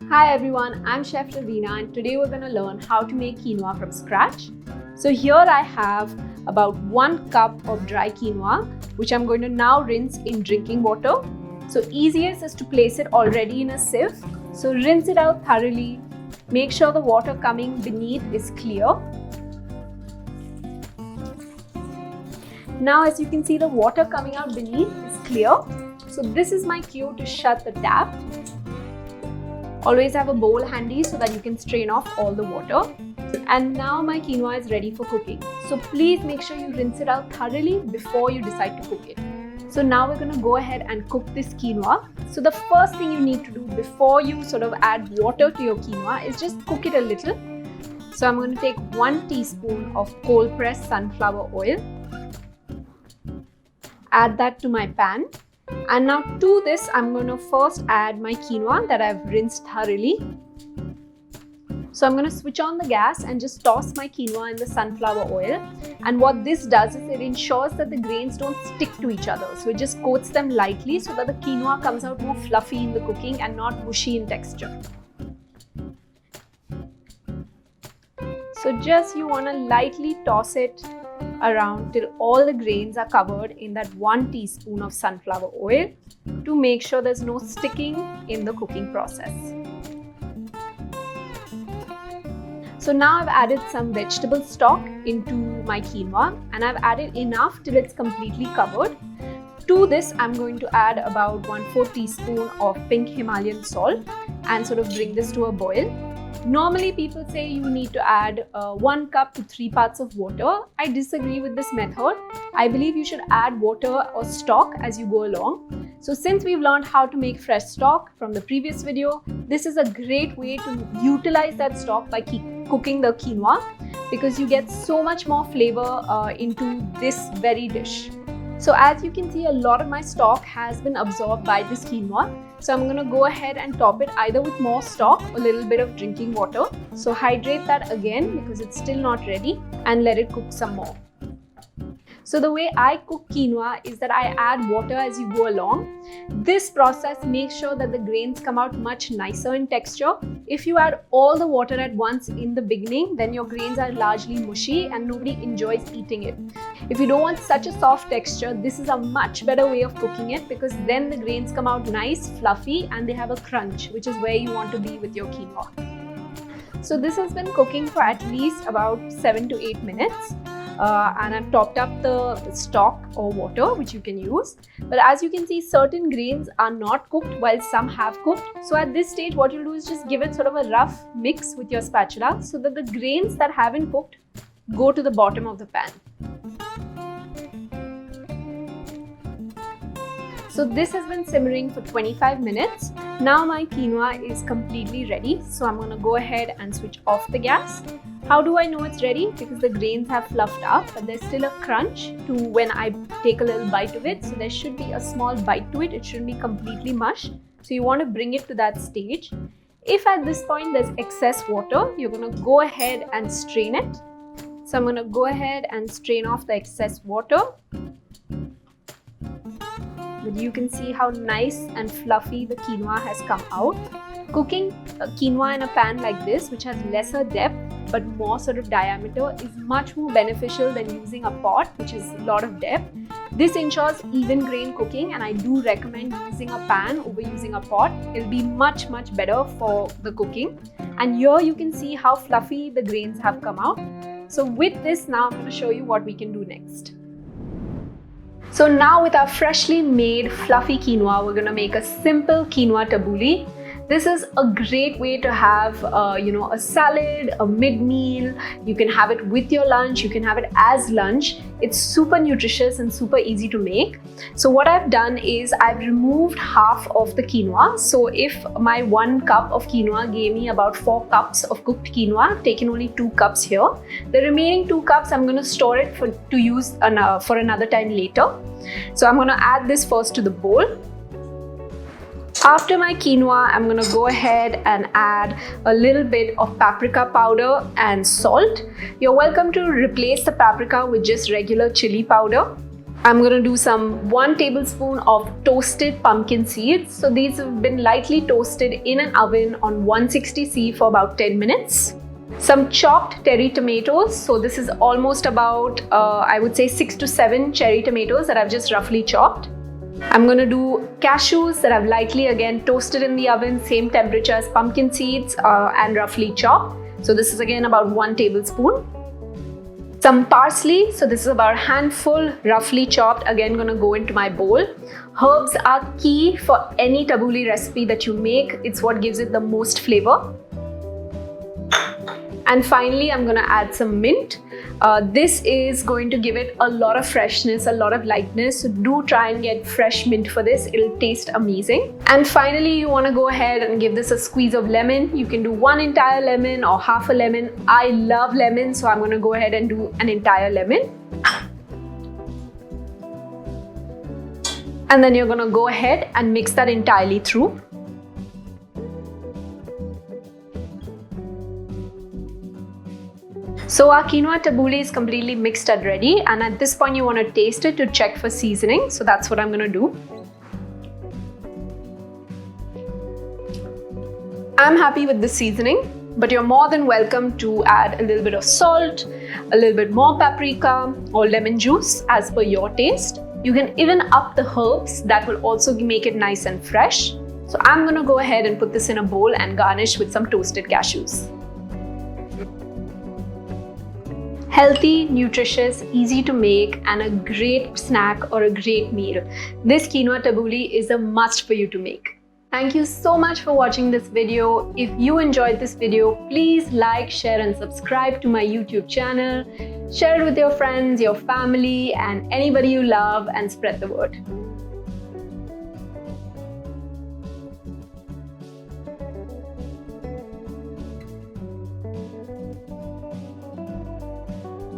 Hi everyone, I'm Chef Ravina and today we're going to learn how to make quinoa from scratch. So here I have about 1 cup of dry quinoa which I'm going to now rinse in drinking water. So easiest is to place it already in a sieve. So rinse it out thoroughly. Make sure the water coming beneath is clear. Now as you can see, the water coming out beneath is clear. So this is my cue to shut the tap. Always have a bowl handy so that you can strain off all the water. And now my quinoa is ready for cooking. So please make sure you rinse it out thoroughly before you decide to cook it. So now we're going to go ahead and cook this quinoa. So the first thing you need to do before you add water to your quinoa is just cook it a little. So I'm going to take 1 teaspoon of cold pressed sunflower oil. Add that to my pan. And now to this, I'm going to first add my quinoa that I've rinsed thoroughly. So I'm going to switch on the gas and just toss my quinoa in the sunflower oil. And what this does is it ensures that the grains don't stick to each other. So it just coats them lightly so that the quinoa comes out more fluffy in the cooking and not mushy in texture. So just you want to lightly toss it around till all the grains are covered in that 1 teaspoon of sunflower oil to make sure there's no sticking in the cooking process. So now I've added some vegetable stock into my quinoa and I've added enough till it's completely covered. To this, I'm going to add about 1/4 teaspoon of pink Himalayan salt and bring this to a boil. Normally people say you need to add 1 cup to 3 parts of water. I disagree with this method. I believe you should add water or stock as you go along. So since we've learned how to make fresh stock from the previous video, this is a great way to utilize that stock by cooking the quinoa because you get so much more flavor into this very dish. So as you can see, a lot of my stock has been absorbed by this quinoa. So I'm going to go ahead and top it either with more stock or a little bit of drinking water. So hydrate that again because it's still not ready and let it cook some more. So the way I cook quinoa is that I add water as you go along. This process makes sure that the grains come out much nicer in texture. If you add all the water at once in the beginning, then your grains are largely mushy and nobody enjoys eating it. If you don't want such a soft texture, this is a much better way of cooking it because then the grains come out nice, fluffy, and they have a crunch, which is where you want to be with your quinoa. So this has been cooking for at least about 7 to 8 minutes. And I've topped up the stock or water which you can use. But as you can see, certain grains are not cooked while some have cooked. So at this stage, what you'll do is just give it a rough mix with your spatula so that the grains that haven't cooked go to the bottom of the pan. So this has been simmering for 25 minutes. Now my quinoa is completely ready. So I'm going to go ahead and switch off the gas. How do I know it's ready? Because the grains have fluffed up, but there's still a crunch to when I take a little bite of it. So there should be a small bite to it. It shouldn't be completely mush. So you want to bring it to that stage. If at this point there's excess water, you're going to go ahead and strain it. So I'm going to go ahead and strain off the excess water. But you can see how nice and fluffy the quinoa has come out. Cooking quinoa in a pan like this, which has lesser depth but more diameter, is much more beneficial than using a pot, which is a lot of depth. This ensures even grain cooking, and I do recommend using a pan over using a pot. It'll be much better for the cooking. And here you can see how fluffy the grains have come out. So with this, now I'm going to show you what we can do next. So now with our freshly made fluffy quinoa, we're going to make a simple quinoa tabbouleh. This is a great way to have a salad, a mid-meal. You can have it with your lunch, you can have it as lunch. It's super nutritious and super easy to make. So what I've done is I've removed half of the quinoa. So if my 1 cup of quinoa gave me about 4 cups of cooked quinoa, I've taken only 2 cups here. The remaining 2 cups I'm going to store it to use for another time later. So I'm going to add this first to the bowl. After my quinoa, I'm going to go ahead and add a little bit of paprika powder and salt. You're welcome to replace the paprika with just regular chili powder. I'm going to do some 1 tablespoon of toasted pumpkin seeds. So these have been lightly toasted in an oven on 160°C for about 10 minutes. Some chopped cherry tomatoes. So this is almost about, I would say 6 to 7 cherry tomatoes that I've just roughly chopped. I'm going to do cashews that I've lightly again toasted in the oven, same temperature as pumpkin seeds and roughly chopped. So this is again about 1 tablespoon. Some parsley, so this is about a handful, roughly chopped, again going to go into my bowl. Herbs are key for any tabbouleh recipe that you make. It's what gives it the most flavor. And finally, I'm going to add some mint. This is going to give it a lot of freshness, a lot of lightness. So do try and get fresh mint for this. It'll taste amazing. And finally, you want to go ahead and give this a squeeze of lemon. You can do 1 entire lemon or half a lemon. I love lemon, so I'm going to go ahead and do an entire lemon. And then you're going to go ahead and mix that entirely through. So our quinoa tabbouleh is completely mixed and ready, and at this point you want to taste it to check for seasoning. So that's what I'm going to do. I'm happy with the seasoning, but you're more than welcome to add a little bit of salt, a little bit more paprika or lemon juice as per your taste. You can even up the herbs, that will also make it nice and fresh. So I'm going to go ahead and put this in a bowl and garnish with some toasted cashews. Healthy, nutritious, easy to make, and a great snack or a great meal. This quinoa tabbouleh is a must for you to make. Thank you so much for watching this video. If you enjoyed this video, please like, share and subscribe to my YouTube channel. Share it with your friends, your family and anybody you love and spread the word.